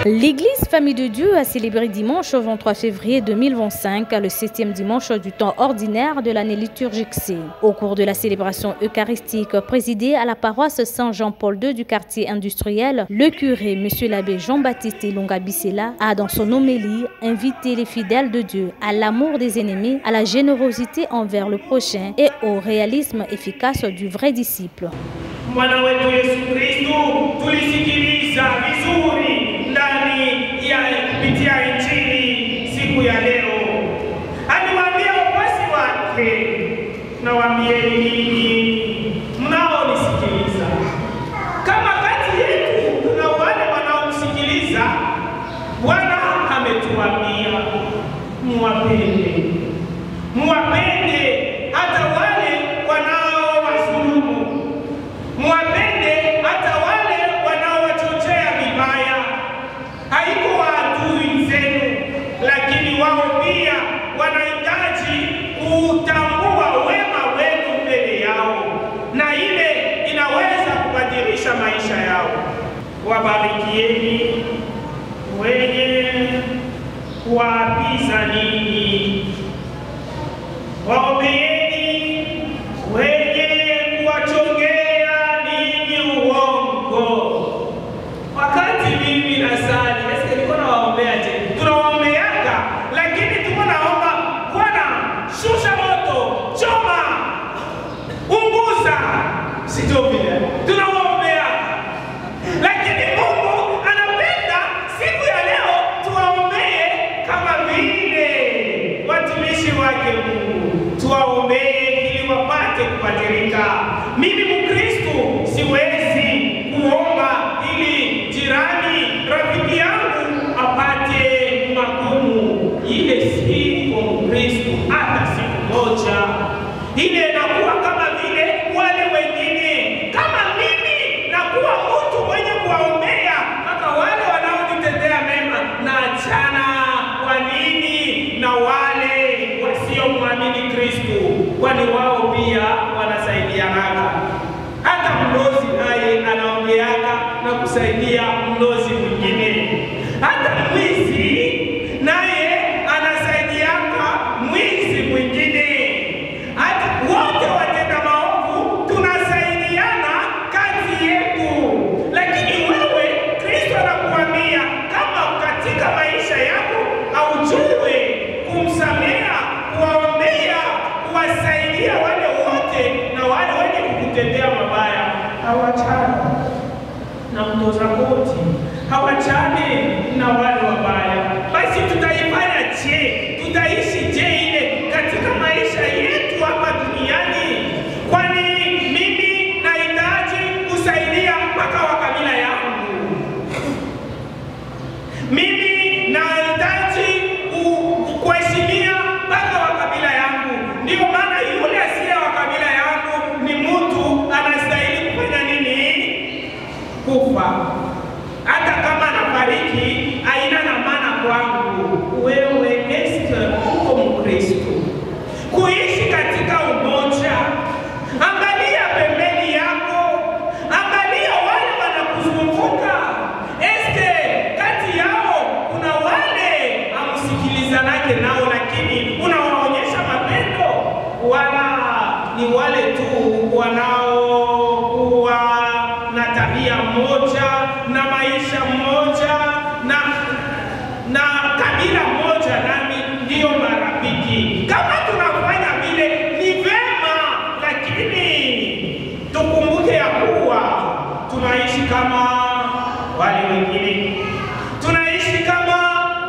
L'église Famille de Dieu a célébré dimanche 23 février 2025 le 7e dimanche du temps ordinaire de l'année liturgique C. Au cours de la célébration eucharistique présidée à la paroisse Saint-Jean-Paul II du quartier industriel, le curé, M. l'abbé Jean-Baptiste Ilonga Bissela, a dans son homélie invité les fidèles de Dieu à l'amour des ennemis, à la générosité envers le prochain et au réalisme efficace du vrai disciple. Mwana wetu Yesu Kristo tulisikiliza vizuri ndani ya kupitia Injili siku ya leo. Aliwaambia wafuasi wake, nawaambieni ninyi mnaonisikiliza, kama kati yetu kuna wale wanaomsikiliza, Bwana ametuambia muwapende. Muwapende hata wale wanaowazulumu. Muwapende hata wale wanaowachochea vibaya. Haiko adui zenu, lakini wao pia wanahitaji kutambua wema wenu mbele yao, na ile inaweza kubadilisha maisha yao. Wabarikieni wenye kuwaapiza ninyi, waombeeni wenye kuwachongea ninyi uongo. Wakati mimi nasali, nilikuwa nawaombea je? Tunawaombeaka, lakini tuko naomba Bwana shusha moto, choma, unguza, sio vile. Tunawaombea. Lakini Mungu anapenda siku ya leo tuwaombee kama vile watumishi wake Mungu. Tuwaombee ili wapate kubadilika. Mimi Mkristo siwezi kuomba ili jirani, rafiki yangu apate magumu. Ile si kwa Mkristo hata siku moja. Ile inakuwa kama vile wale wengine. Kama mimi nakuwa mtu mwenye kuwaombea mpaka wale wanaonitendea mema, na achana kwa nini na wale wasiomwamini Kristo, kwani wao pia wanasaidiana. Hata mlozi naye anaombeaka na kusaidia mlozi mwingine. Hata mwizi naye anasaidiaka mwizi mwingine. Hata wote watenda maovu tunasaidiana kati yetu. Lakini wewe Kristo anakuambia kama katika maisha yako haujue kumsamea, kuwaombea, kuwasaidia wale wote na wale wenye kukutendea mabaya, hawachani na mtoza koti, hawachani na wale wabaya. Basi tutaifanya je? Tutaishi je ile katika maisha yetu hapa duniani? Kwani mimi nahitaji kusaidia mpaka wa kabila yangu. Mimi nahitaji kuheshimia mpaka wa kabila yangu. Ndio maana yule asiye wa kabila yangu ni mtu anastahili kufanya nini? Kufa. Hata kama anafariki haina na maana kwangu. Wewe eske uko Mkristo? Kuishi katika umoja. Angalia pembeni yako. Angalia wale wanakuzunguka. Eske kati yao kuna wale amsikilizanake nao lakini unawaonyesha mapendo, wala ni wale tu wanaokuwa na tabia moja na maisha moja na kabila moja, nami ndio marafiki? Kama tunafanya vile ni vema, lakini tukumbuke ya kuwa tunaishi kama wale wengine. Tunaishi kama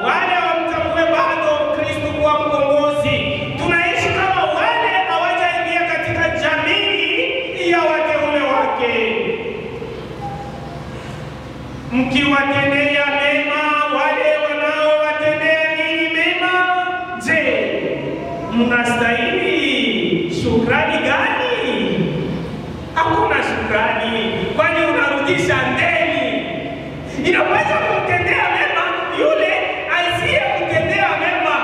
wale wamtambue bado Kristo kuwa mkombozi. Tunaishi kama wale hawajaingia katika jamii ya wateule wake. Mkiwatendea mema wale wanaowatendea ninyi mema, je, mnastahili shukrani gani? Hakuna shukrani, kwani unarudisha ndeni. Inaweza kumtendea mema yule asiye kutendea mema,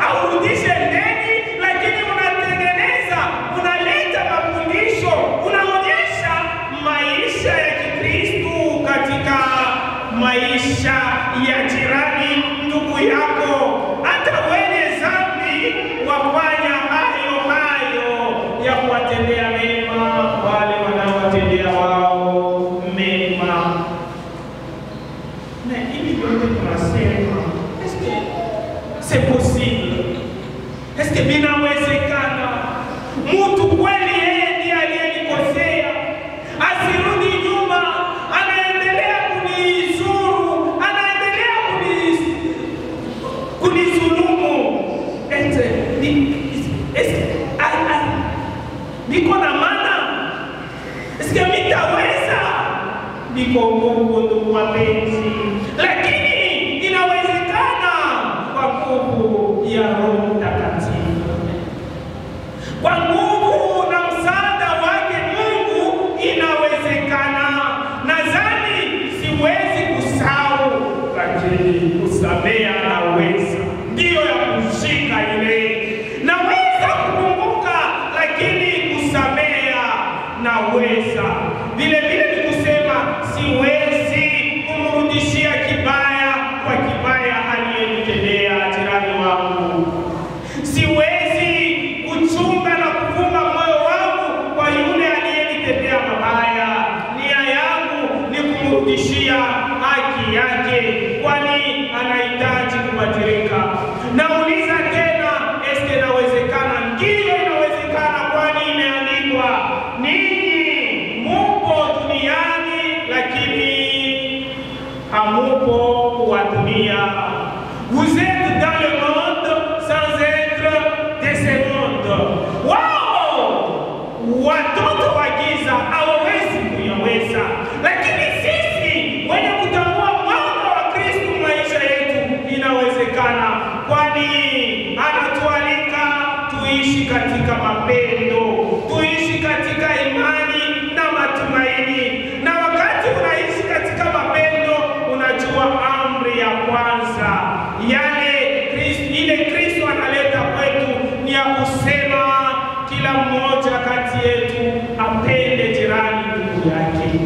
aurudishe ndeni, lakini unatengeneza, unaleta mafundisho, unaonyesha maisha ya Kikristo katika maisha ya jirani ndugu yako. Hata wenye dhambi wafanya hayo ya kuwatendea mema wale wanaowatendea wao mema. Na hivi vyote tunasema, c'est possible? Est-ce que vinawezekana? Mtu kweli yeye ndiye aliyenikosea, asirudi nyuma, anaendelea kunizuru, anaendelea kunizulumu. Niko na maana? Est-ce que mitaweza? Niko nguvu ndugu wapenzi, lakini inawezekana kwa nguvu ya Roho Mtakatifu, kwa nguvu na msaada wake Mungu inawezekana. Nadhani siwezi kusahau, lakini kusamea naweza. Ndiyo ya kushika ile naweza kukumbuka, lakini kusamea naweza. Vile vile ni kusema siwezi kumrudishia kibaya kwa kibaya aliyenitendea jirani wangu. Siwezi kuchunga na kufunga moyo wangu kwa yule aliyenitendea mabaya. Nia yangu ni kumrudishia haki yake, kwani anahitaji kubadilika. Nauliza tena, eske inawezekana? Ndiyo inawezekana, kwani imeandikwa, ninyi mupo duniani lakini hamupo wa dunia. Vous êtes dans le monde sans être de ce monde. Wao watoto wa giza hawawezi kuyaweza, lakini sisi wenye kutambua mwanga wa Kristo maisha yetu inawezekana, kwani anatualika tuishi katika mapendo, tuishi katika imani na matumaini. Na wakati unaishi katika mapendo, unajua amri ya kwanza ile Kristo analeta kwetu ni ya kusema kila mmoja kati yetu apende jirani ndugu yake.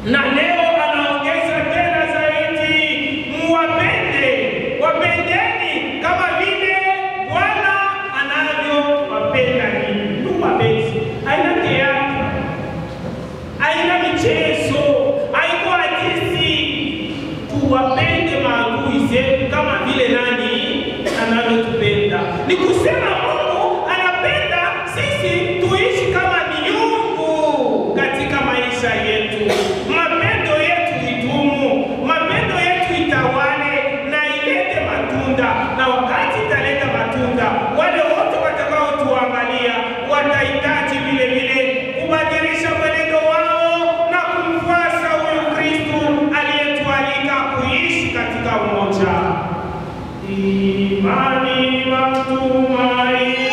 Na leo anaongeza tena zaidi, wapendeni kama vile Bwana anavyowapenda ninyi. Ndugu wapenzi, haina teatro, haina michezo, haiko hadithi. Tuwapende maadui zetu kama vile nani anavyotupenda. Ni kusema Mungu anapenda sisi tuishi kama miungu katika maisha yetu. Mapendo yetu idumu, mapendo yetu itawale na ilete matunda. Na wakati italeta matunda, wale wote watakao tuangalia watahitaji vile vile kubadilisha mwenendo wao na kumfuasa huyu Kristo aliyetualika kuishi katika umoja. Imani, matumaini,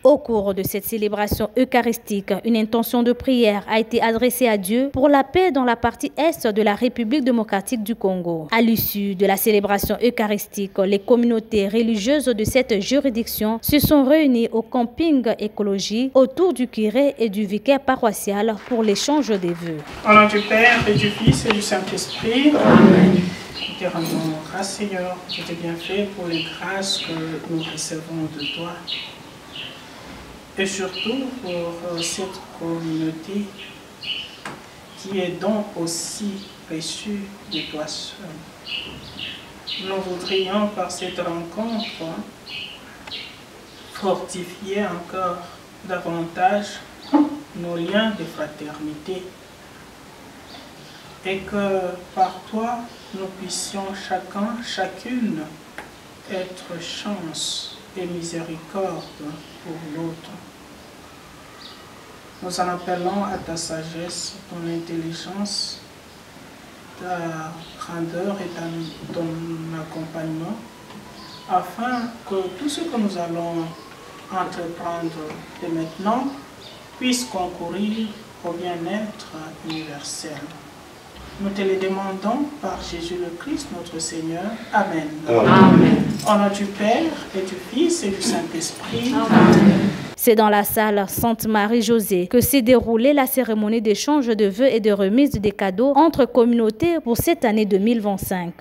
Au cours de cette célébration eucharistique, une intention de prière a été adressée à Dieu pour la paix dans la partie est de la République démocratique du Congo. À l'issue de la célébration eucharistique, les communautés religieuses de cette juridiction se sont réunies au camping écologie autour du curé et du vicaire paroissial pour l'échange des vœux. Au nom du Père et du Fils et du Saint-Esprit. Amen. Nous te rendons grâce, Seigneur, pour tes bienfaits, pour les grâces que nous recevons de toi. et surtout pour cette communauté qui est donc aussi précieux de toi seul. Nous voudrions par cette rencontre fortifier encore davantage nos liens de fraternité et que par toi nous puissions chacune être chance et miséricorde pour l'autre. Nous en appelons à ta sagesse, ton intelligence, ta grandeur et ton accompagnement, afin que tout ce que nous allons entreprendre dès maintenant puisse concourir au bien-être universel. Nous te le demandons par Jésus le Christ, notre Seigneur. Amen. Amen. Au nom du Père et du Fils et du Saint-Esprit. Amen. C'est dans la salle Sainte-Marie-Josée que s'est déroulée la cérémonie d'échange de vœux et de remise des cadeaux entre communautés pour cette année 2025.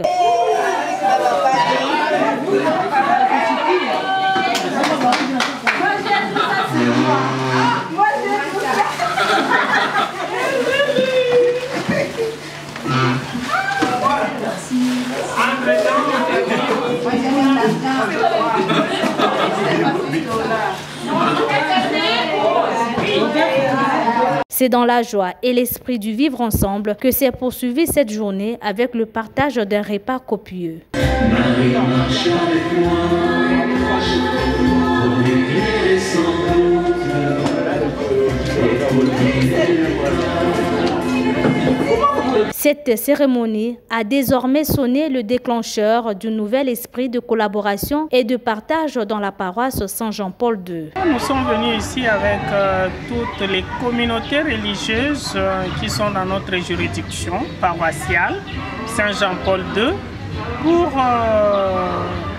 C'est dans la joie et l'esprit du vivre ensemble que s'est poursuivie cette journée avec le partage d'un repas copieux. Marie marche avec moi, pour m'éclairer sans doute, Cette cérémonie a désormais sonné le déclencheur du nouvel esprit de collaboration et de partage dans la paroisse Saint-Jean-Paul II. Nous sommes venus ici avec toutes les communautés religieuses qui sont dans notre juridiction paroissiale Saint-Jean-Paul II pour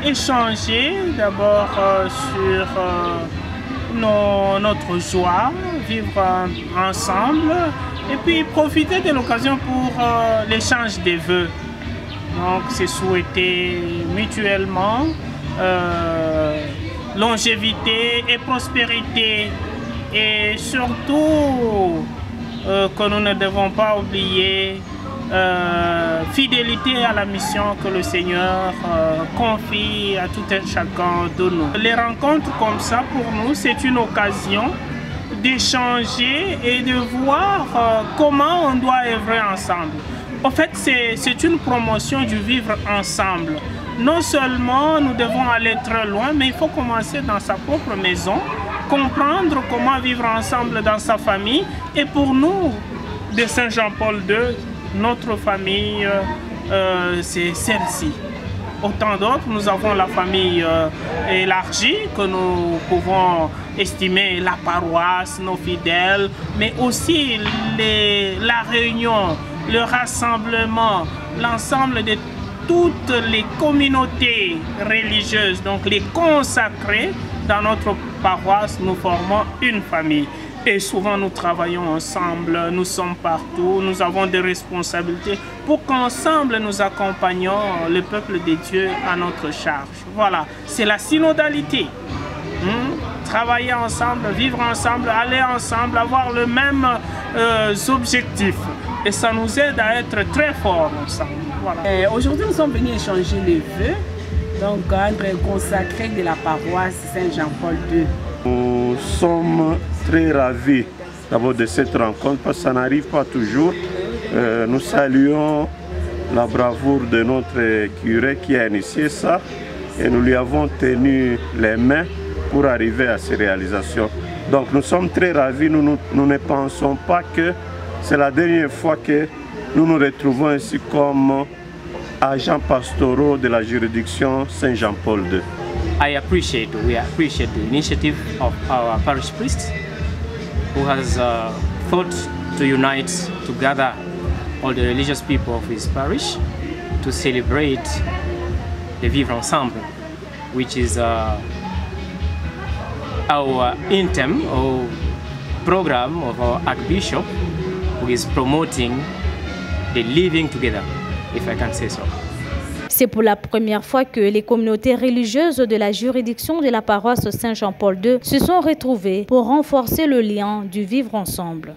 échanger d'abord sur notre joie, vivre ensemble et puis profiter de l'occasion pour l'échange des vœux. Donc c'est souhaiter mutuellement longévité et prospérité et surtout que nous ne devons pas oublier fidélité à la mission que le Seigneur confie à tout un chacun de nous. Les rencontres comme ça pour nous c'est une occasion d'échanger et de voir comment on doit œuvrer ensemble. En fait, c'est une promotion du vivre ensemble. Non seulement nous devons aller très loin, mais il faut commencer dans sa propre maison, comprendre comment vivre ensemble dans sa famille. Et pour nous, de Saint-Jean-Paul II, notre famille, c'est celle-ci. Autant d'autres, nous avons la famille élargie que nous pouvons estimer la paroisse, nos fidèles, mais aussi la réunion, le rassemblement, l'ensemble de toutes les communautés religieuses, donc les consacrés dans notre paroisse, nous formons une famille. Et souvent nous travaillons ensemble, nous sommes partout, nous avons des responsabilités pour qu'ensemble nous accompagnions le peuple de Dieu à notre charge. Voilà, c'est la synodalité. Travailler ensemble, vivre ensemble, aller ensemble, avoir le même objectif. Et ça nous aide à être très forts ensemble. Voilà. Aujourd'hui, nous sommes venus échanger les vœux, donc entre consacrés de la paroisse Saint-Jean-Paul II. Nous sommes très ravis d'abord de cette rencontre parce que ça n'arrive pas toujours. Nous saluons la bravoure de notre curé qui a initié ça et nous lui avons tenu les mains pour arriver à ces réalisations. Donc nous sommes très ravis, nous ne pensons pas que c'est la dernière fois que nous nous retrouvons ici comme agents pastoraux de la juridiction Saint-Jean-Paul II. We appreciate the initiative of our parish priest who has thought to unite, to gather all the religious people of his parish to celebrate the Vivre Ensemble, which is our intem or program of our Archbishop, who is promoting the living together, if I can say so. C'est pour la première fois que les communautés religieuses de la juridiction de la paroisse Saint-Jean-Paul II se sont retrouvées pour renforcer le lien du vivre ensemble.